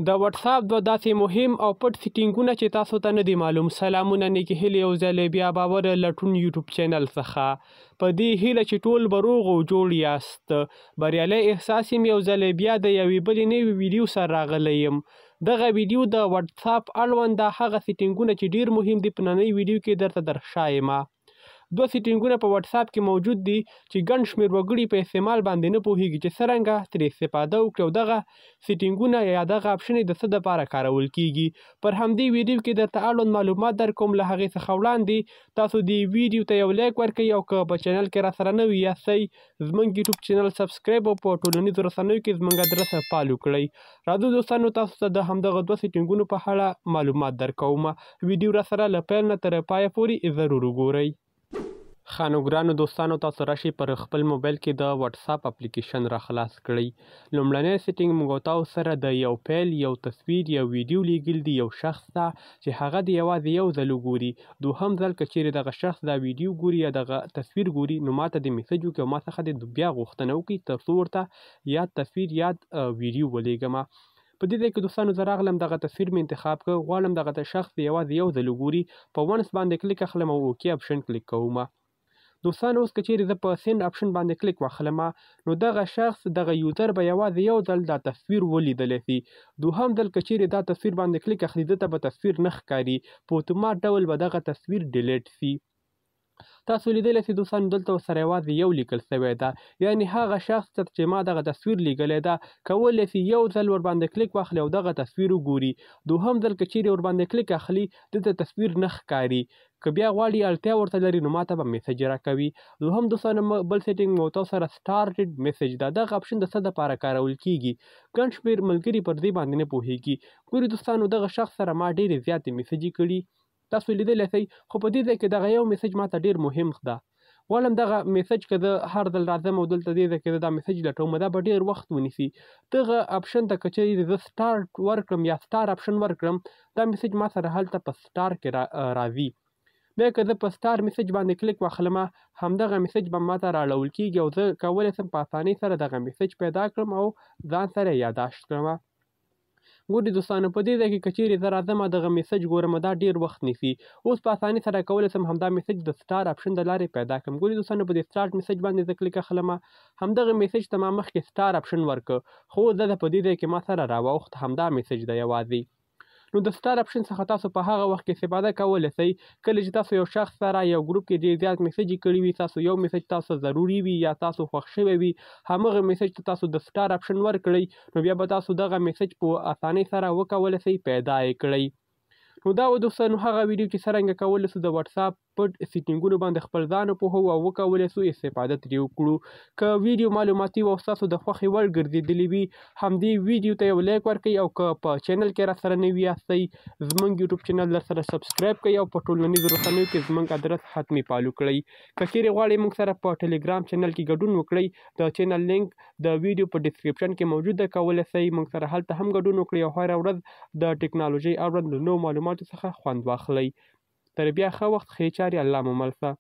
د واتس اپ دوه داسې مهم او پټ سیټینګونه چې تاسو ته نه دي معلوم. سلامونه نیکې هیلې او ځلې بیا باور لټون یوټیوب چینل څخه په دې هیله چې ټول به روغ او جوړ یاست. بریالی احساس یم یو ځلې بیا د یوې بلې نوې ویډیو سره راغلی یم. دغه ویډیو د واتس اپ اړوند هغه سیټینګونه چې ډیر مهم دي په نننۍ ویډیو کې درته درښایم. دوه سیټینګونه په واتس اپ کې موجود دي چې ګڼ شمېر وګړي په استعمال باندې نه پوهیږي چې څرنګه ترې استفاده وکړي او دغه سیټینګونه یا دغه اپشن د څه دپاره کارول کیږي. پر همدې ویډیو کې درته اړوند معلومات درکوم. له هغې څخه وړاندې تاسو دې ویډیو ته یو لایک ورکړئ او که په چینل کې راسره نوي یاستئ زموږ یوټیوب چینل سبسکرایب او په ټولنیزو رسنیو کې زموږ ادرس فالو کړئ. راځو دوستانو تاسو ته د همدغه دوه سیټینګونو په اړه معلومات درکوم. ویډیو راسره له پیل نه تر پایه پورې ضرور وګورئ. ښه نو ګرانو دوستانو تاسو راشئ پر خپل موبایل کې د واتس اپ اپلیکیشن را خلاص کړئ. لومړنی سیټینګ موږ تاسو سره د یو فایل یو تصویر یو ویډیو لیږل دي یو شخص ته چې هغه د یوازې یو ځل وګوري. دوهم ځل که چیرې دغه شخص دا ویډیو ګوري یا دغه تصویر ګوري نو ماته د میسج وکړي او ما څخه د بیا غوښتنه وکړي تر څو ورته یاد تصویر یاد ویډیو ولیږم. په دې ځای کې دوستانو زه راغلم دغه تصویر مې انتخاب کړ. غواړم دغه شخص یوازې یو ځل وګوري. په ونس باندې کلیک اخلم او اوکې اپشن کلیک کوم. دوستانو اوس که چیرې زه په سینډ اپشن باندې کلیک واخلم نو دغه شخص دغه یوزر به یوازې یو ځل دا تصویر ولیدلی سي. دوهم ځل که چیرې دا تصویر باندې کلیک اخلي ده ته به تصویر نه ښکاري. په اتومات ډول به دغه تصویر ډیلیټ سي. تاسو لیدلی سئ دوستانو دلته ورسره یوازې یو لیکل سوی ده. یعنې هغه شخص ته چې ما دغه تصویر لیږلی ده کولی سي یو ځل ورباندې کلیک واخلي او دغه تصویر وګوري. دوهم ځل که چیرې ورباندې کلیک اخلي ده ته تصویر نه ښکاري. که بیا غواړي اړتیا ورته لري نو ماته به میسج راکوي. دوهم دوستانو بل سیټینګ مو تاسو سره سټارټډ میسج ده. دغه اپشن د څه دپاره کارول کیږي؟ ګڼ شمېر ملګري پر دې باندې نه پوهیږي. ګوري دوستانو دغه شخص سره ما ډېرې زیاتې میسجې کړي تاسو لیدلی سئ خو په دې ځای کې دغه یو میسج ماته ډېر مهم ده. غواړم دغه میسج که زه هر ځل راځم او دلته دې ځای کې زه دا میسج لټوم دا به ډېر وخت ونیسي. دغه اپشن ته که چیرې زه سټارټ ورکړم یا سټار اپشن ورکړم دا میسج ما سره هلته په سټار کې راځي. بیا که زه په سټار میسج باندې کلیک واخلم همدغه میسج به ماته راړول کیږي او زه کولی سم په اسانۍ سره دغه میسج پیدا کړم او ځان سره یاداشت کړم. ګورئ دوستانو په دې ځای کې که چیرې زه راځم دغه میسج ګورم دا ډېر وخت نیسي. اوس په اسانۍ سره کولی سم همدا میسج د سټار اپشن د لارې پیدا کړم. ګورئ دوستانو په دې سټارټ میسج باندې زه کلیک اخلم همدغه میسج ته ما مخکې سټار اپشن ورکړ خو زه په دې ځای کې ما سره راواوښت همدا میسج ده یوازې. نو د سټار اپشن څخه تاسو په هغه وخت کې استفاده کولی سئ کله چې تاسو یو شخص سره یو ګروپ کې ډېر زیات میسجې کړي وي تاسو یو میسج تاسو ضروري وي یا تاسو خوښ شوی وي همغه میسج ته تاسو د سټار اپشن ورکړئ نو بیا به تاسو دغه میسج په اسانۍ سره وکولی سئ پیدا یې کړئ. نو دا و دوستانو هغه ویډیو چې څرنګه کولی سو د واتس اپ پټ سیټینګونو باندې خپل ځان وپوهوو او وکولی سو استفاده ترې وکړو. که ویډیو معلوماتي او ستاسو د خوښې وړ ګرځېدلې وي همدې ویډیو ته یو لایک ورکړئ او که په چینل کې راسره نوي یاستئ زموږ یوټیوب چینل درسره سبسکرایب کړئ او په ټولنیزو رسنیو کې زموږ ادرس حتمي فالو کړئ. که چیرې غواړئ موږ سره په ټلیګرام چینل کې ګډون وکړئ د چینل لینک د ویډیو په ډسکرپشن کې موجود ده کولی سئ موږ سره هلته هم ګډون وکړئ او هره ورځ د ټکنالوژۍ اړوند د نوو معلوماتو څخه خوند واخلئ. تر بیا ښه وخت ښې چارې الله مو مل شه.